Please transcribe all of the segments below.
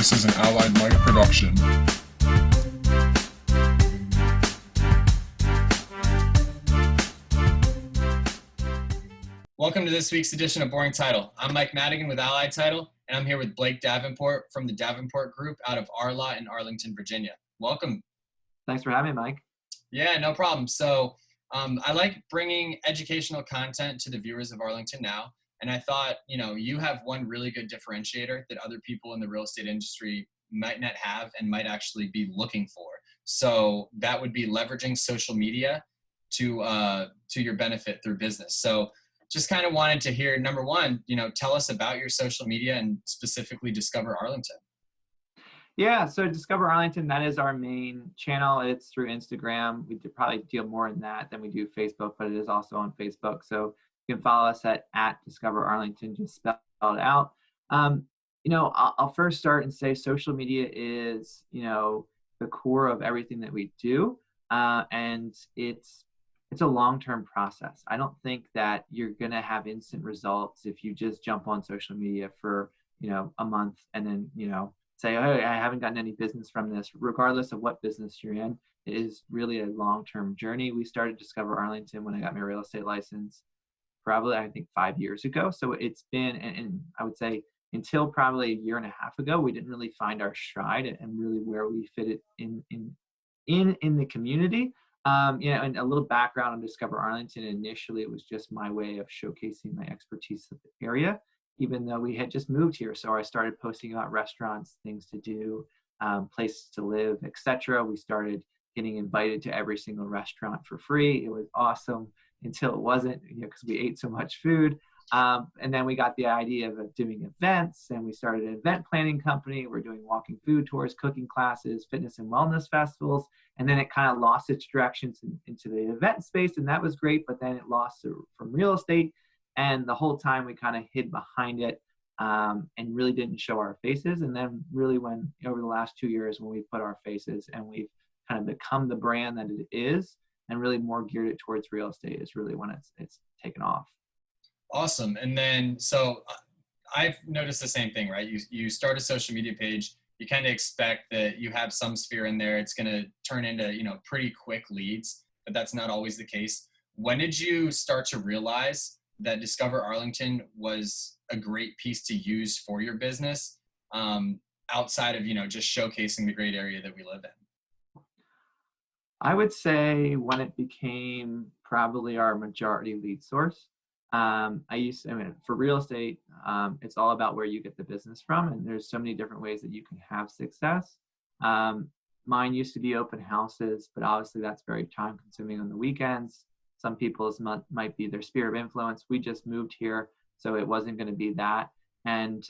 This is an Allied Mic production. Welcome to this week's edition of Boring Title. I'm Mike Madigan with Allied Title, and I'm here with Blake Davenport from the Davenport Group out of Arlington in Arlington, Virginia. Welcome. Thanks for having me, Mike. Yeah, no problem. So I like bringing educational content to the viewers of Arlington Now, and I thought, you have one really good differentiator that other people in the real estate industry might not have and might actually be looking for. So that would be leveraging social media to your benefit through business. So just kind of wanted to hear, number one, tell us about your social media and specifically Discover Arlington. Yeah, so Discover Arlington, that is our main channel. It's through Instagram. We probably deal more in that than we do Facebook, but it is also on Facebook. So you can follow us at Discover Arlington, just spell it out. I'll first start and say social media is, the core of everything that we do. And it's a long-term process. I don't think that you're going to have instant results if you just jump on social media for, a month and then, say, oh, I haven't gotten any business from this. Regardless of what business you're in, it is really a long-term journey. We started Discover Arlington when I got my real estate license, probably, I think 5 years ago. So it's been, and I would say until probably a year and a half ago, we didn't really find our stride and really where we fit it in the community. And a little background on Discover Arlington. Initially, it was just my way of showcasing my expertise in the area, even though we had just moved here. So I started posting about restaurants, things to do, places to live, etc. We started getting invited to every single restaurant for free. It was awesome until it wasn't, because we ate so much food. And then we got the idea of doing events, and we started an event planning company. We're doing walking food tours, cooking classes, fitness and wellness festivals. And then it kind of lost its directions into the event space, and that was great. But then it lost from real estate. And the whole time we kind of hid behind it and really didn't show our faces. And then really when over the last 2 years, when we put our faces and we've kind of become the brand that it is and really more geared it towards real estate is really when it's taken off. Awesome. And then, so I've noticed the same thing, right? You start a social media page, you kind of expect that you have some sphere in there. It's going to turn into, pretty quick leads, but that's not always the case. When did you start to realize that Discover Arlington was a great piece to use for your business outside of, just showcasing the great area that we live in? I would say when it became probably our majority lead source. For real estate, it's all about where you get the business from, and there's so many different ways that you can have success. Mine used to be open houses, but obviously that's very time consuming on the weekends. Some people's might be their sphere of influence. We just moved here, so it wasn't going to be that. And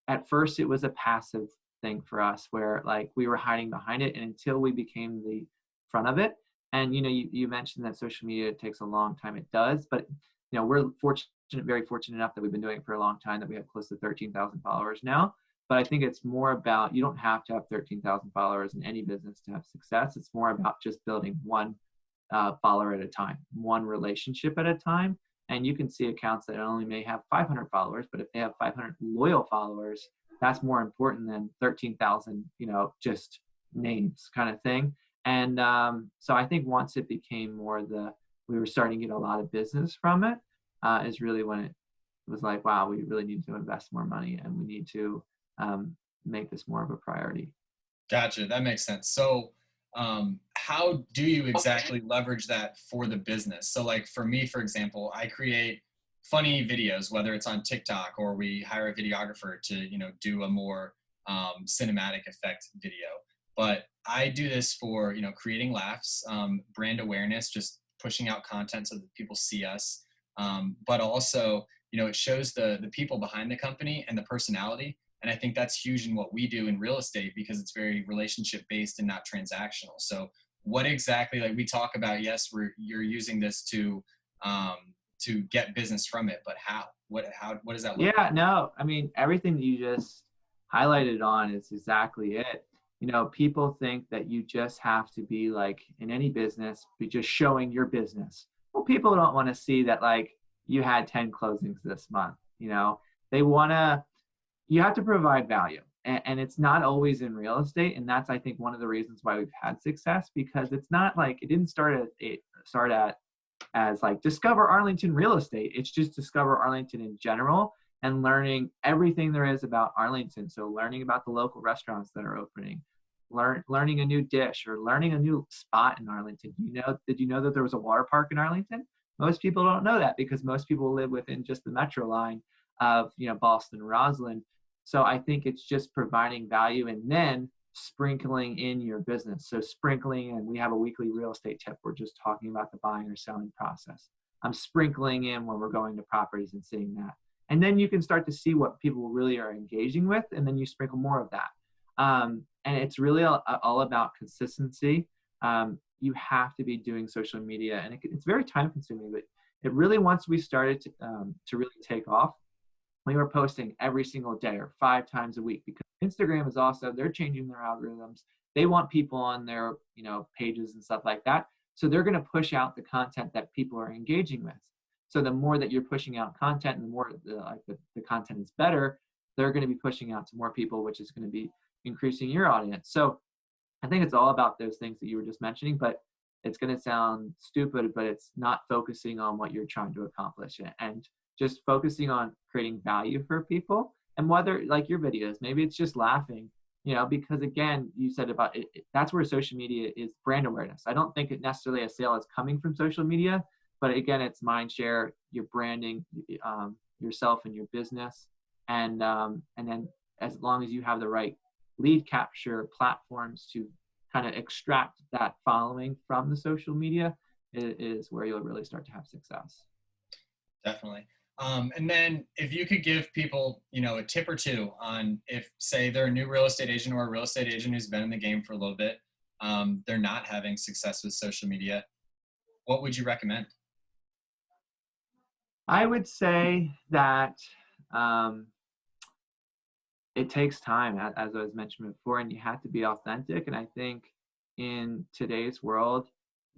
at first it was a passive thing for us where like we were hiding behind it, and until we became the front of it. And, you mentioned that social media takes a long time. It does, but we're very fortunate enough that we've been doing it for a long time, that we have close to 13,000 followers now. But I think it's more about, you don't have to have 13,000 followers in any business to have success. It's more about just building one follower at a time, one relationship at a time. And you can see accounts that only may have 500 followers, but if they have 500 loyal followers, that's more important than 13,000, just names kind of thing. And so I think once it became more we were starting to get a lot of business from it, is really when it was like, wow, we really need to invest more money and we need to make this more of a priority. Gotcha. That makes sense. So how do you exactly leverage that for the business? So like for me, for example, I create funny videos, whether it's on TikTok or we hire a videographer to, do a more cinematic effect video. But I do this for, creating laughs, brand awareness, just pushing out content so that people see us. But also, it shows the people behind the company and the personality. And I think that's huge in what we do in real estate because it's very relationship based and not transactional. So what exactly, like we talk about, yes, you're using this to get business from it, but how? What does that look like? Yeah, no, everything that you just highlighted on is exactly it. People think that you just have to be like in any business, be just showing your business. Well, people don't want to see that like you had 10 closings this month. They want to, you have to provide value. and it's not always in real estate. And that's, I think, one of the reasons why we've had success, because it's not like it didn't start at as like discover Arlington real estate. It's just discover Arlington in general and learning everything there is about Arlington. So learning about the local restaurants that are opening, learning a new dish, or learning a new spot in Arlington. Did you know that there was a water park in Arlington? Most people don't know that because most people live within just the metro line of, Boston, Roslyn. So I think it's just providing value and then sprinkling in your business. So sprinkling in, we have a weekly real estate tip. We're just talking about the buying or selling process. I'm sprinkling in when we're going to properties and seeing that. And then you can start to see what people really are engaging with, and then you sprinkle more of that. And it's really all about consistency. You have to be doing social media, and it's very time consuming, but it really, once we started to really take off, we were posting every single day or 5 times a week, because Instagram is also, they're changing their algorithms. They want people on their, pages and stuff like that. So they're going to push out the content that people are engaging with. So the more that you're pushing out content, and the more the content is better, they're going to be pushing out to more people, which is going to be increasing your audience. So I think it's all about those things that you were just mentioning, but it's going to sound stupid, but it's not focusing on what you're trying to accomplish and just focusing on creating value for people. And whether, like your videos, maybe it's just laughing, because again, you said about it, that's where social media is brand awareness. I don't think it necessarily a sale is coming from social media, but again, it's mind share, your branding, yourself and your business. And then as long as you have the right lead capture platforms to kind of extract that following from the social media, it is where you'll really start to have success. Definitely. And then if you could give people, a tip or two on, if say they're a new real estate agent or a real estate agent who's been in the game for a little bit, they're not having success with social media, what would you recommend? I would say that it takes time, as I was mentioning before, and you have to be authentic. And I think in today's world,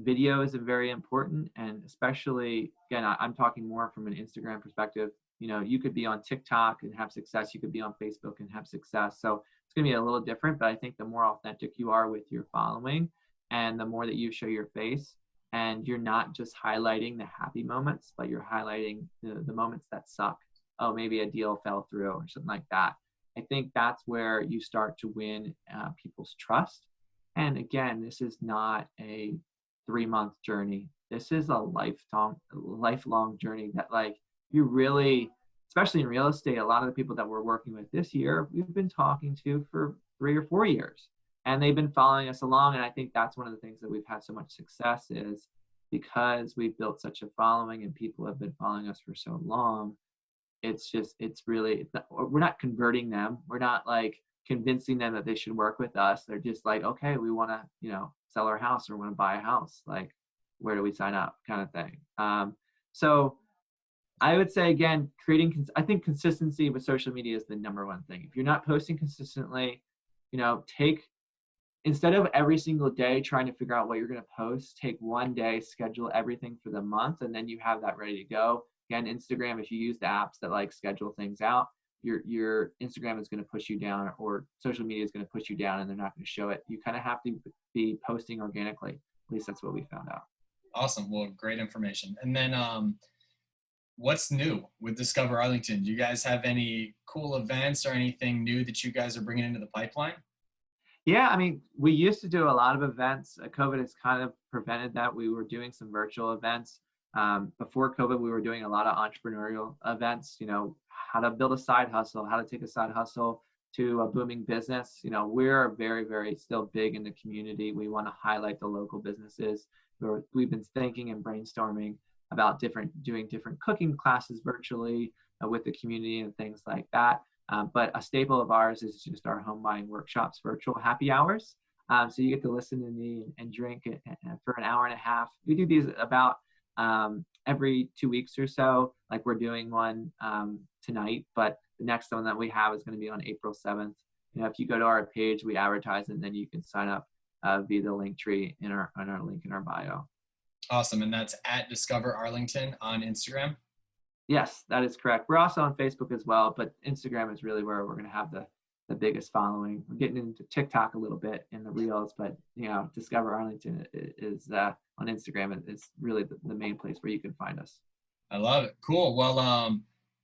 video is very important. And especially, again, I'm talking more from an Instagram perspective. You could be on TikTok and have success. You could be on Facebook and have success. So it's going to be a little different, but I think the more authentic you are with your following, and the more that you show your face, and you're not just highlighting the happy moments, but you're highlighting the moments that suck. Oh, maybe a deal fell through or something like that. I think that's where you start to win people's trust. And again, this is not a 3-month journey. This is a lifelong journey that, like, you really, especially in real estate, a lot of the people that we're working with this year, we've been talking to for 3 or 4 years, and they've been following us along. And I think that's one of the things that we've had so much success is because we've built such a following and people have been following us for so long. We're not converting them. We're not like convincing them that they should work with us. They're just like, okay, we want to, sell our house or want to buy a house. Like, where do we sign up, kind of thing. So I would say, again, I think consistency with social media is the number one thing. If you're not posting consistently, instead of every single day trying to figure out what you're going to post, take one day, schedule everything for the month, and then you have that ready to go. Again, Instagram, if you use the apps that like schedule things out, your Instagram is going to push you down, or social media is going to push you down, and they're not going to show it. You kind of have to be posting organically. At least that's what we found out. Awesome. Well, great information. And then what's new with Discover Arlington? Do you guys have any cool events or anything new that you guys are bringing into the pipeline? Yeah, I mean, we used to do a lot of events. COVID has kind of prevented that. We were doing some virtual events. Before COVID, we were doing a lot of entrepreneurial events, how to build a side hustle, how to take a side hustle to a booming business. We're very, very still big in the community. We want to highlight the local businesses. We've been thinking and brainstorming about doing different cooking classes virtually with the community and things like that. But a staple of ours is just our home buying workshops, virtual happy hours. So you get to listen to me and drink for an hour and a half. We do these about every 2 weeks or so. Like, we're doing one tonight, but the next one that we have is going to be on April 7th. If you go to our page, we advertise it, and then you can sign up via the link tree in our link in our bio. Awesome. And that's at Discover Arlington on Instagram? Yes, that is correct. We're also on Facebook as well, but Instagram is really where we're going to have the the biggest following. We're getting into TikTok a little bit in the reels, but Discover Arlington is on Instagram is really the main place where you can find us. I love it. Cool. Well,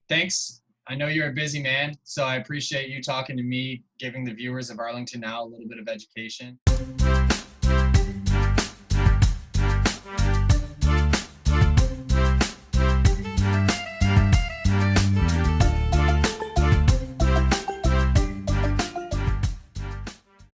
thanks. I know you're a busy man, so I appreciate you talking to me, giving the viewers of Arlington Now a little bit of education.